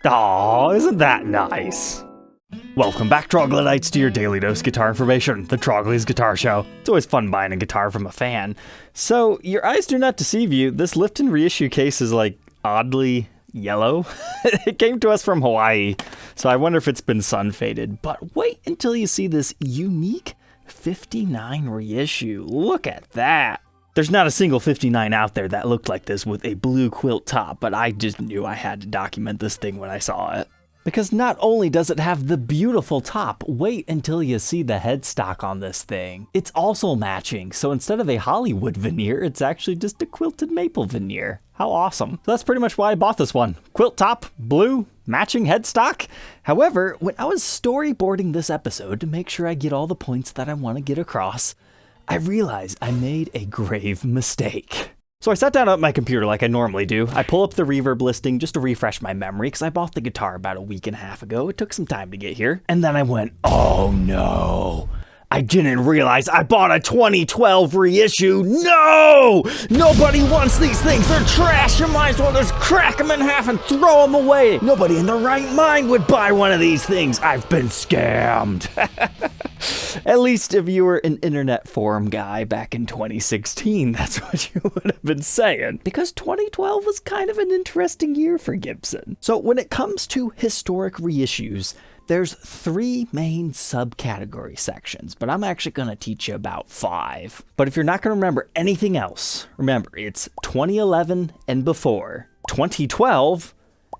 Aw, isn't that nice? Welcome back, Troglodytes, to your daily dose guitar information, the Trogly's Guitar Show. It's always fun buying a guitar from a fan. So, your eyes do not deceive you, this Lifton reissue case is like oddly yellow. It came to us from Hawaii, so I wonder if it's been sun faded. But wait until you see this unique 59 reissue. Look at that. There's not a single 59 out there that looked like this with a blue quilt top, but I just knew I had to document this thing when I saw it. Because not only does it have the beautiful top, wait until you see the headstock on this thing. It's also matching, so instead of a Hollywood veneer, it's actually just a quilted maple veneer. How awesome. So that's pretty much why I bought this one. Quilt top, blue, matching headstock. However, when I was storyboarding this episode to make sure I get all the points that I want to get across, I realized I made a grave mistake. So I sat down at my computer like I normally do. I pull up the reverb listing just to refresh my memory because I bought the guitar about a week and a half ago. It took some time to get here. And then I went, oh no. I didn't realize I bought a 2012 reissue. No! Nobody wants these things. They're trash. You might as well just crack them in half and throw them away. Nobody in their right mind would buy one of these things. I've been scammed. At least if you were an internet forum guy back in 2016, that's what you would have been saying. Because 2012 was kind of an interesting year for Gibson. So when it comes to historic reissues, there's 3 main subcategory sections, but I'm actually going to teach you about 5. But if you're not going to remember anything else, remember it's 2011 and before, 2012,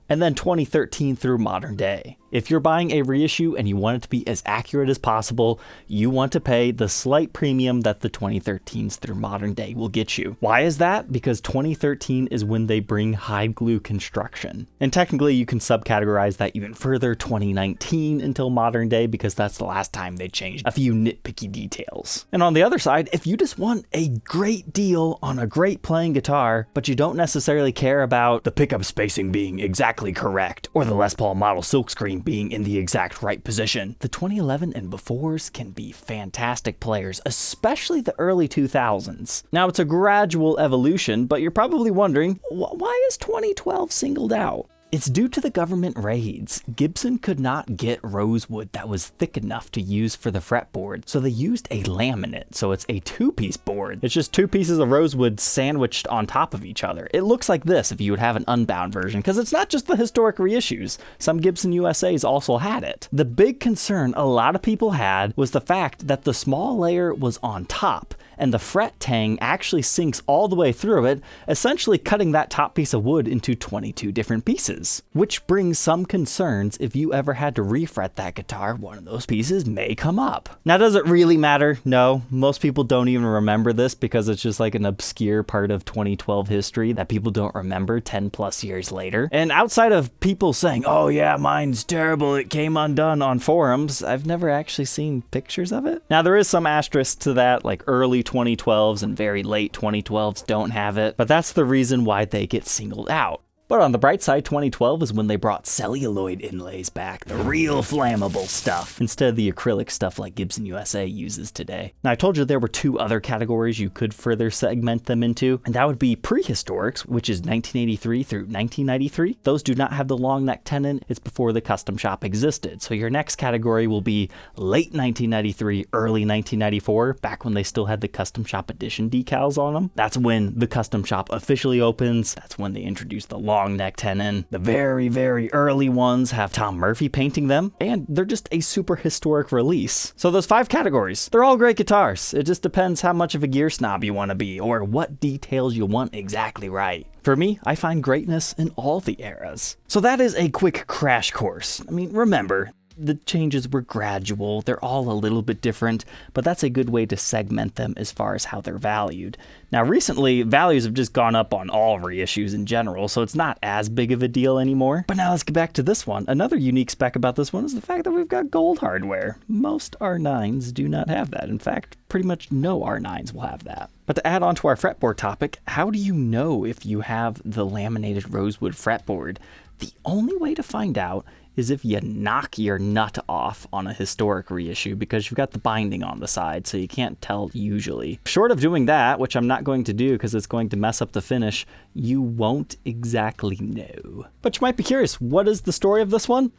and then 2013 through modern day. If you're buying a reissue and you want it to be as accurate as possible, you want to pay the slight premium that the 2013s through modern day will get you. Why is that? Because 2013 is when they bring hide glue construction. And technically you can subcategorize that even further, 2019 until modern day, because that's the last time they changed a few nitpicky details. And on the other side, if you just want a great deal on a great playing guitar, but you don't necessarily care about the pickup spacing being exactly correct, or the Les Paul model silkscreen being in the exact right position, the 2011 and befores can be fantastic players, especially the early 2000s. Now, it's a gradual evolution, but you're probably wondering, why is 2012 singled out? It's due to the government raids. Gibson could not get rosewood that was thick enough to use for the fretboard, so they used a laminate, so it's a 2-piece board. It's just 2 pieces of rosewood sandwiched on top of each other. It looks like this if you would have an unbound version, because it's not just the historic reissues. Some Gibson USAs also had it. The big concern a lot of people had was the fact that the small layer was on top, and the fret tang actually sinks all the way through it, essentially cutting that top piece of wood into 22 different pieces. Which brings some concerns if you ever had to refret that guitar, one of those pieces may come up. Now, does it really matter? No, most people don't even remember this because it's just like an obscure part of 2012 history that people don't remember 10 plus years later. And outside of people saying, oh yeah, mine's terrible, it came undone on forums, I've never actually seen pictures of it. Now, there is some asterisk to that, like early 2012s and very late 2012s don't have it, but that's the reason why they get singled out. But on the bright side, 2012 is when they brought celluloid inlays back, the real flammable stuff, instead of the acrylic stuff like Gibson USA uses today. Now, I told you there were 2 other categories you could further segment them into, and that would be prehistorics, which is 1983 through 1993. Those do not have the long neck tenon. It's before the custom shop existed. So your next category will be late 1993, early 1994, back when they still had the custom shop edition decals on them. That's when the custom shop officially opens. That's when they introduced the long neck tenon. The very, very early ones have Tom Murphy painting them, and they're just a super historic release. So those 5 categories, they're all great guitars. It just depends how much of a gear snob you want to be, or what details you want exactly right. For me, I find greatness in all the eras. So that is a quick crash course. I mean, remember, the changes were gradual, they're all a little bit different, but that's a good way to segment them as far as how they're valued. Now recently, values have just gone up on all reissues in general, so it's not as big of a deal anymore. But now let's get back to this one. Another unique spec about this one is the fact that we've got gold hardware. Most R9s do not have that. In fact, pretty much no R9s will have that. But to add on to our fretboard topic, how do you know if you have the laminated rosewood fretboard? The only way to find out is if you knock your nut off on a historic reissue, because you've got the binding on the side, so you can't tell usually. Short of doing that, which I'm not going to do because it's going to mess up the finish, you won't exactly know. But you might be curious, what is the story of this one?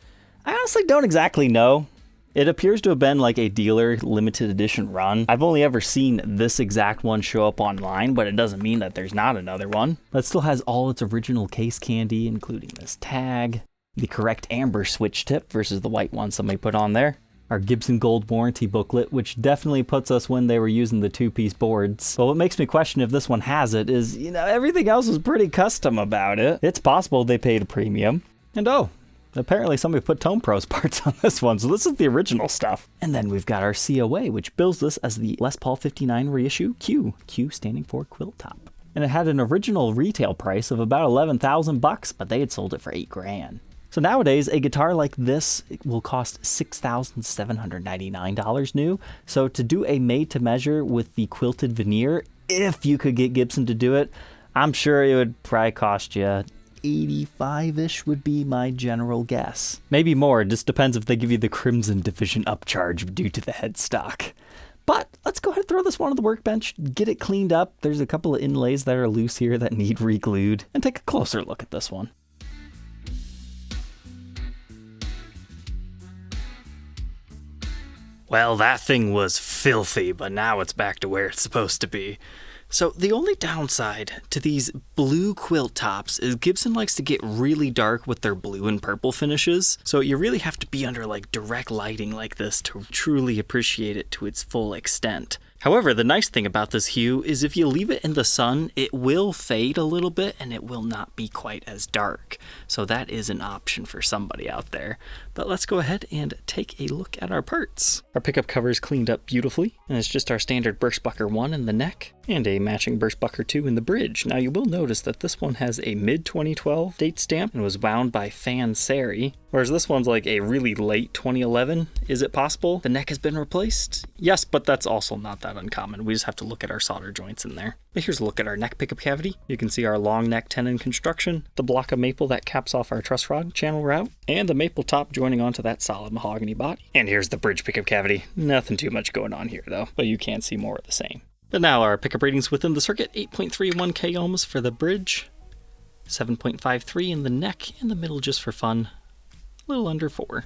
I honestly don't exactly know. It appears to have been like a dealer limited edition run. I've only ever seen this exact one show up online, but it doesn't mean that there's not another one. But it still has all its original case candy, including this tag, the correct amber switch tip versus the white one somebody put on there, our Gibson gold warranty booklet, which definitely puts us when they were using the two-piece boards. But what makes me question if this one has it is, everything else is pretty custom about it. It's possible they paid a premium. And apparently somebody put Tone Pros parts on this one, so this is the original stuff. And then we've got our COA, which bills this as the Les Paul 59 reissue Q. Q standing for quilt top. And it had an original retail price of about $11,000, but they had sold it for $8,000. So nowadays, a guitar like this will cost $6,799 new. So to do a made-to-measure with the quilted veneer, if you could get Gibson to do it, I'm sure it would probably cost you $85-ish would be my general guess. Maybe more, it just depends if they give you the Crimson Division upcharge due to the headstock. But let's go ahead and throw this one on the workbench, get it cleaned up. There's a couple of inlays that are loose here that need re-glued, and take a closer look at this one. Well, that thing was filthy, but now it's back to where it's supposed to be. So the only downside to these blue quilt tops is Gibson likes to get really dark with their blue and purple finishes. So you really have to be under like direct lighting like this to truly appreciate it to its full extent. However, the nice thing about this hue is if you leave it in the sun, it will fade a little bit and it will not be quite as dark. So that is an option for somebody out there. But let's go ahead and take a look at our parts. Our pickup cover is cleaned up beautifully, and it's just our standard Birchbucker 1 in the neck and a matching Birchbucker 2 in the bridge. Now you will notice that this one has a mid-2012 date stamp and was wound by Fan Sari, whereas this one's like a really late 2011. Is it possible the neck has been replaced? Yes, but that's also not that uncommon. We just have to look at our solder joints in there. But here's a look at our neck pickup cavity. You can see our long neck tenon construction, the block of maple that caps off our truss rod channel route, and the maple top joining onto that solid mahogany body. And here's the bridge pickup cavity. Nothing too much going on here though, but you can see more of the same. But now our pickup ratings within the circuit, 8.31 k ohms for the bridge, 7.53 in the neck, and the middle just for fun, a little under 4.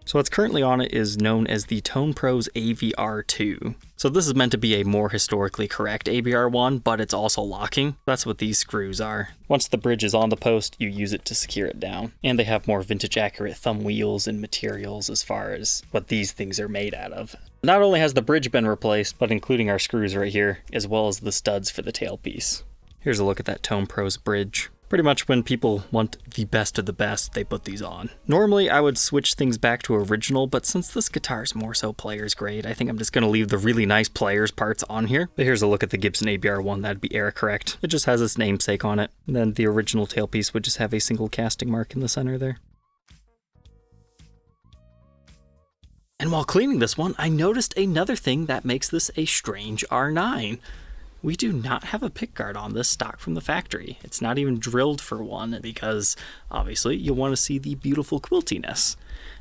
So what's currently on it is known as the Tone Pros AVR2. So this is meant to be a more historically correct ABR1, but it's also locking. That's what these screws are. Once the bridge is on the post, you use it to secure it down. And they have more vintage accurate thumb wheels and materials as far as what these things are made out of. Not only has the bridge been replaced, but including our screws right here, as well as the studs for the tailpiece. Here's a look at that Tone Pros bridge. Pretty much when people want the best of the best, they put these on. Normally, I would switch things back to original, but since this guitar is more so player's grade, I think I'm just going to leave the really nice player's parts on here. But here's a look at the Gibson ABR1, that'd be error correct. It just has its namesake on it. And then the original tailpiece would just have a single casting mark in the center there. And while cleaning this one, I noticed another thing that makes this a strange R9. We do not have a pickguard on this stock from the factory. It's not even drilled for one because, obviously, you want to see the beautiful quiltiness.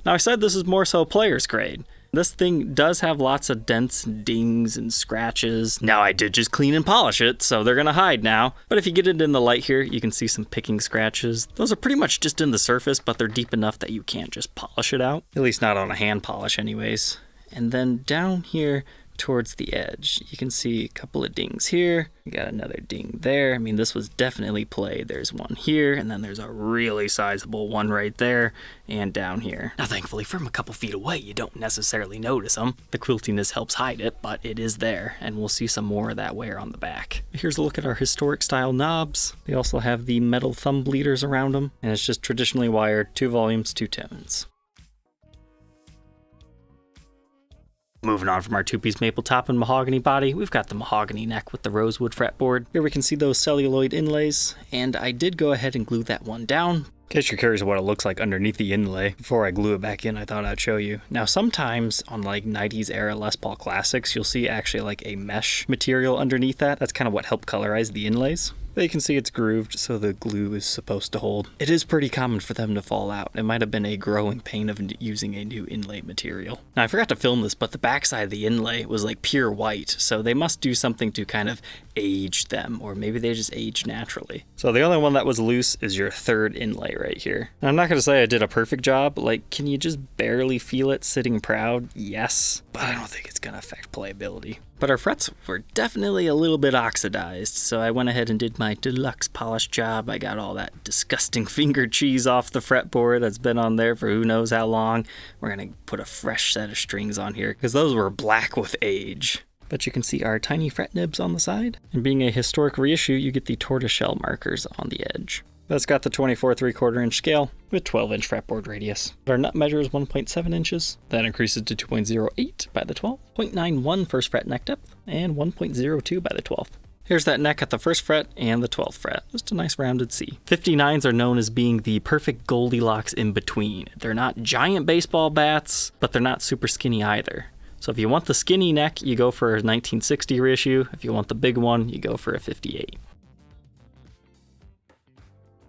Now, I said this is more so player's grade. This thing does have lots of dents, dings, and scratches. Now, I did just clean and polish it, so they're going to hide now. But if you get it in the light here, you can see some picking scratches. Those are pretty much just in the surface, but they're deep enough that you can't just polish it out. At least not on a hand polish anyways. And then down here, towards the edge, you can see a couple of dings here. You got another ding there. I mean, this was definitely played. There's one here, and then there's a really sizable one right there and down here. Now, thankfully, from a couple feet away, you don't necessarily notice them. The quiltiness helps hide it, but it is there, and we'll see some more of that wear on the back. Here's a look at our historic style knobs. They also have the metal thumb bleeders around them, and it's just traditionally wired, 2 volumes, 2 tones. Moving on from our 2-piece maple top and mahogany body, we've got the mahogany neck with the rosewood fretboard. Here we can see those celluloid inlays, and I did go ahead and glue that one down. In case you're curious what it looks like underneath the inlay, before I glue it back in, I thought I'd show you. Now, sometimes on like 90s era Les Paul Classics, you'll see actually like a mesh material underneath that. That's kind of what helped colorize the inlays. But you can see it's grooved, so the glue is supposed to hold. It is pretty common for them to fall out. It might have been a growing pain of using a new inlay material. Now, I forgot to film this, but the backside of the inlay was like pure white, so they must do something to kind of age them, or maybe they just age naturally. So the only one that was loose is your third inlay right here. And I'm not going to say I did a perfect job. Like, can you just barely feel it sitting proud? Yes, but I don't think it's going to affect playability. But our frets were definitely a little bit oxidized, so I went ahead and did my deluxe polish job. I got all that disgusting finger cheese off the fretboard that's been on there for who knows how long. We're going to put a fresh set of strings on here, because those were black with age. But you can see our tiny fret nibs on the side. And being a historic reissue, you get the tortoiseshell markers on the edge. That's got the 24 3/4 inch scale with 12-inch fretboard radius. Our nut measure is 1.7 inches. That increases to 2.08 by the 12th, 0.91 first fret neck depth, and 1.02 by the 12th. Here's that neck at the first fret and the 12th fret. Just a nice rounded C. 59s are known as being the perfect Goldilocks in between. They're not giant baseball bats, but they're not super skinny either. So if you want the skinny neck, you go for a 1960 reissue. If you want the big one, you go for a 58.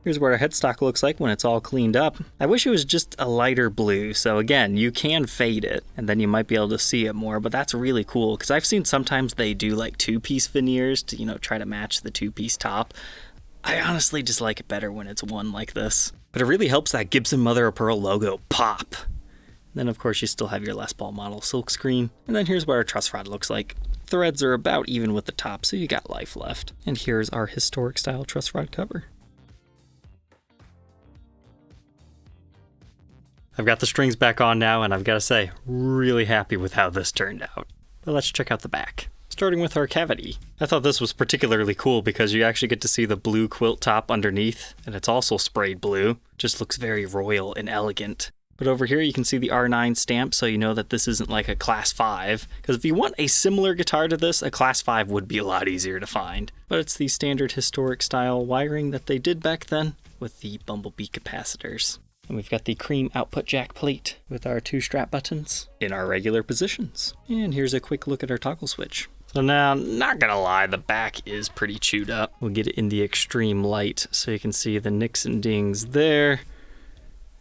Here's what our headstock looks like when it's all cleaned up. I wish it was just a lighter blue, so again, you can fade it, and then you might be able to see it more, but that's really cool, because I've seen sometimes they do like two-piece veneers to, try to match the two-piece top. I honestly just like it better when it's one like this. But it really helps that Gibson mother of pearl logo pop. Then of course you still have your Les Paul model silkscreen. And then here's what our truss rod looks like. Threads are about even with the top, so you got life left. And here's our historic style truss rod cover. I've got the strings back on now, and I've got to say, really happy with how this turned out. But let's check out the back. Starting with our cavity. I thought this was particularly cool because you actually get to see the blue quilt top underneath, and it's also sprayed blue. Just looks very royal and elegant. But over here you can see the R9 stamp, so you know that this isn't like a Class 5. Because if you want a similar guitar to this, a Class 5 would be a lot easier to find. But it's the standard historic style wiring that they did back then with the bumblebee capacitors. And we've got the cream output jack plate with our 2 strap buttons in our regular positions. And here's a quick look at our toggle switch. So now, not gonna lie, the back is pretty chewed up. We'll get it in the extreme light so you can see the nicks and dings there.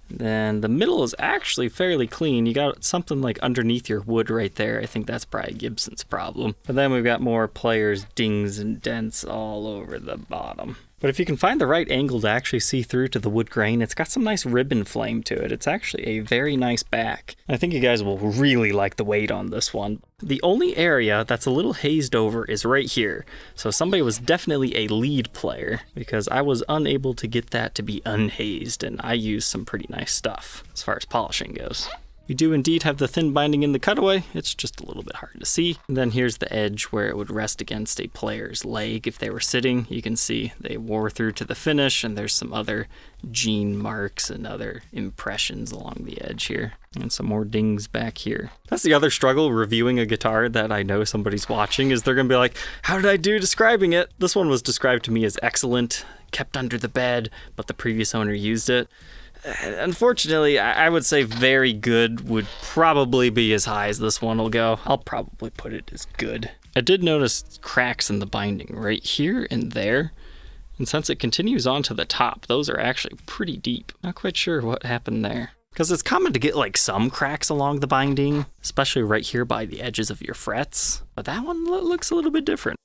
Then the middle is actually fairly clean. You got something like underneath your wood right there. I think that's probably Gibson's problem. But then we've got more players, dings and dents all over the bottom. But if you can find the right angle to actually see through to the wood grain, it's got some nice ribbon flame to it. It's actually a very nice back. I think you guys will really like the weight on this one. The only area that's a little hazed over is right here. So somebody was definitely a lead player because I was unable to get that to be unhazed, and I used some pretty nice stuff as far as polishing goes. We do indeed have the thin binding in the cutaway. It's just a little bit hard to see. And then here's the edge where it would rest against a player's leg if they were sitting. You can see they wore through to the finish, and there's some other gene marks and other impressions along the edge here. And some more dings back here. That's the other struggle reviewing a guitar that I know somebody's watching, is they're gonna be like, how did I do describing it? This one was described to me as excellent, kept under the bed, but the previous owner used it. Unfortunately, I would say very good would probably be as high as this one will go. I'll probably put it as good. I did notice cracks in the binding right here and there. And since it continues on to the top, those are actually pretty deep. Not quite sure what happened there. Because it's common to get like some cracks along the binding, especially right here by the edges of your frets. But that one looks a little bit different.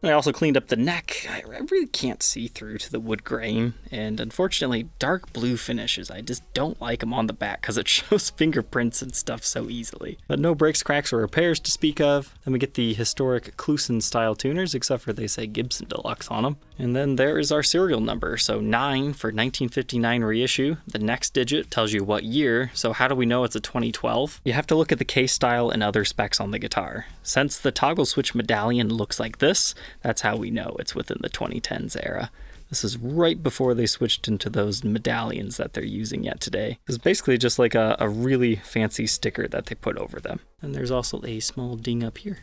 I also cleaned up the neck. I really can't see through to the wood grain, and unfortunately dark blue finishes. I just don't like them on the back because it shows fingerprints and stuff so easily. But no breaks, cracks, or repairs to speak of. Then we get the historic Clusen style tuners, except for they say Gibson Deluxe on them. And then there is our serial number, so 9 for 1959 reissue. The next digit tells you what year, so how do we know it's a 2012? You have to look at the case style and other specs on the guitar. Since the toggle switch medallion looks like this, that's how we know it's within the 2010s era. This is right before they switched into those medallions that they're using yet today. It's basically just like a really fancy sticker that they put over them. And there's also a small ding up here.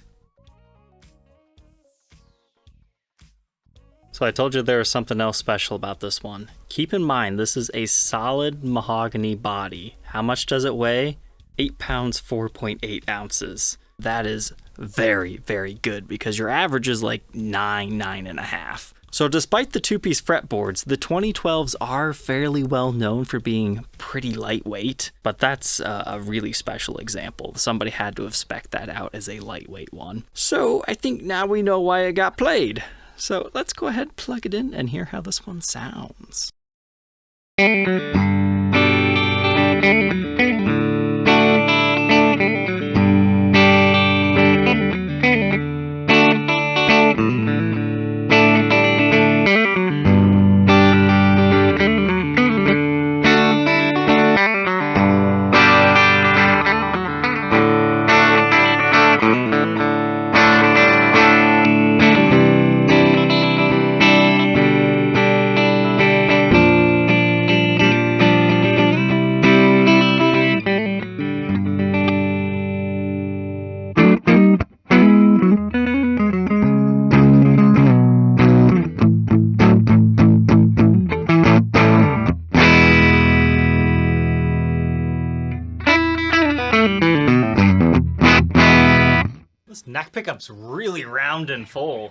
So I told you there was something else special about this one. Keep in mind, this is a solid mahogany body. How much does it weigh? 8 pounds, 4.8 ounces. That is very, very good because your average is like 9.5. So despite the two-piece fretboards, the 2012s are fairly well known for being pretty lightweight, but that's a really special example. Somebody had to have spec'd that out as a lightweight one. So I think now we know why it got played. So let's go ahead, plug it in, and hear how this one sounds. This neck pickup's really round and full.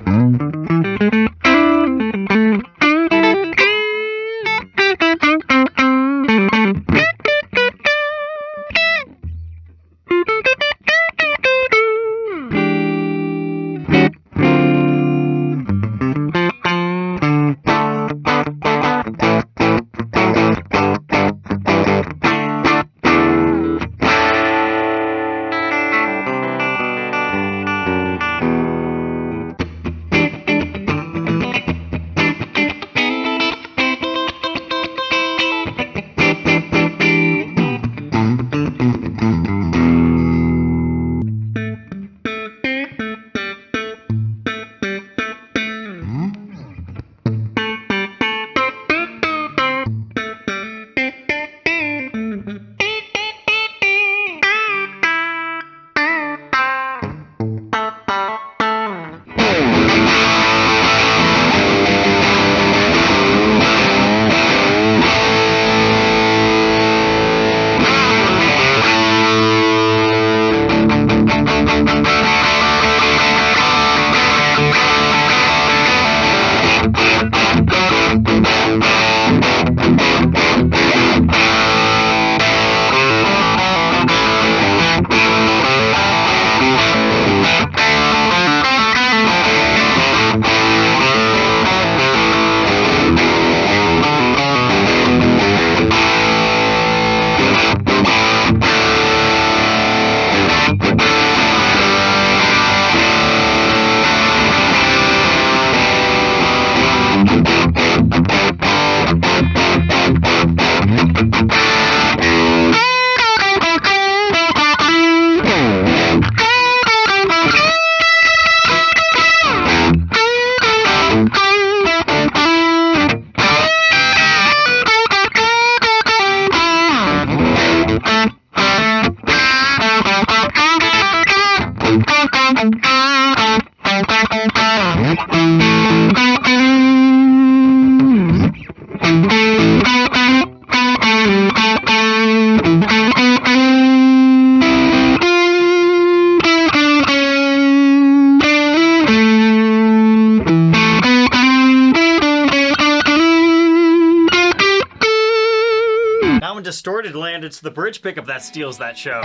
Now in Distorted Land, it's the bridge pickup that steals that show.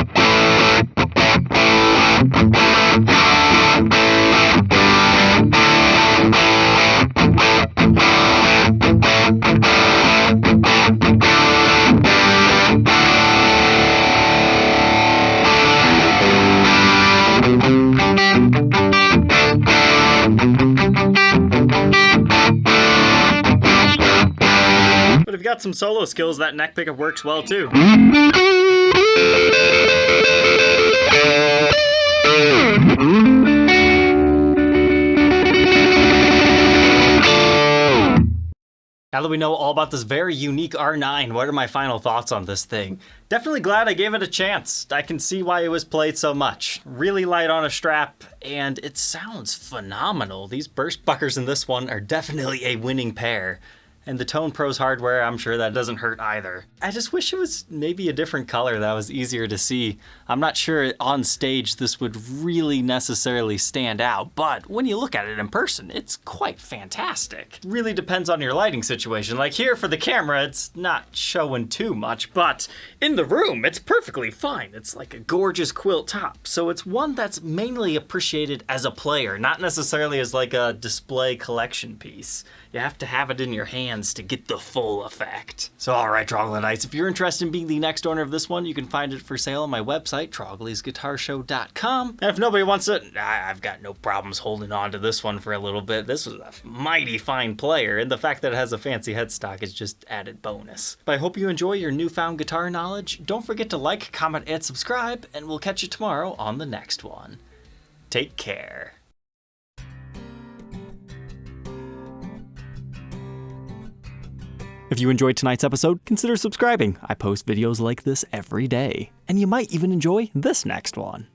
But if you've got some solo skills, that neck pickup works well too. Now that we know all about this very unique R9, what are my final thoughts on this thing? Definitely glad I gave it a chance. I can see why it was played so much. Really light on a strap, and it sounds phenomenal. These burst buckers in this one are definitely a winning pair. And the Tone Pros hardware, I'm sure that doesn't hurt either. I just wish it was maybe a different color that was easier to see. I'm not sure on stage this would really necessarily stand out, but when you look at it in person, it's quite fantastic. Really depends on your lighting situation. Like here for the camera, it's not showing too much, but in the room, it's perfectly fine. It's like a gorgeous quilt top. So it's one that's mainly appreciated as a player, not necessarily as like a display collection piece. You have to have it in your hands to get the full effect. So alright, Troglodytes, if you're interested in being the next owner of this one, you can find it for sale on my website, troglysguitarshow.com. And if nobody wants it, I've got no problems holding on to this one for a little bit. This was a mighty fine player, and the fact that it has a fancy headstock is just added bonus. But I hope you enjoy your newfound guitar knowledge. Don't forget to like, comment, and subscribe, and we'll catch you tomorrow on the next one. Take care. If you enjoyed tonight's episode, consider subscribing. I post videos like this every day. And you might even enjoy this next one.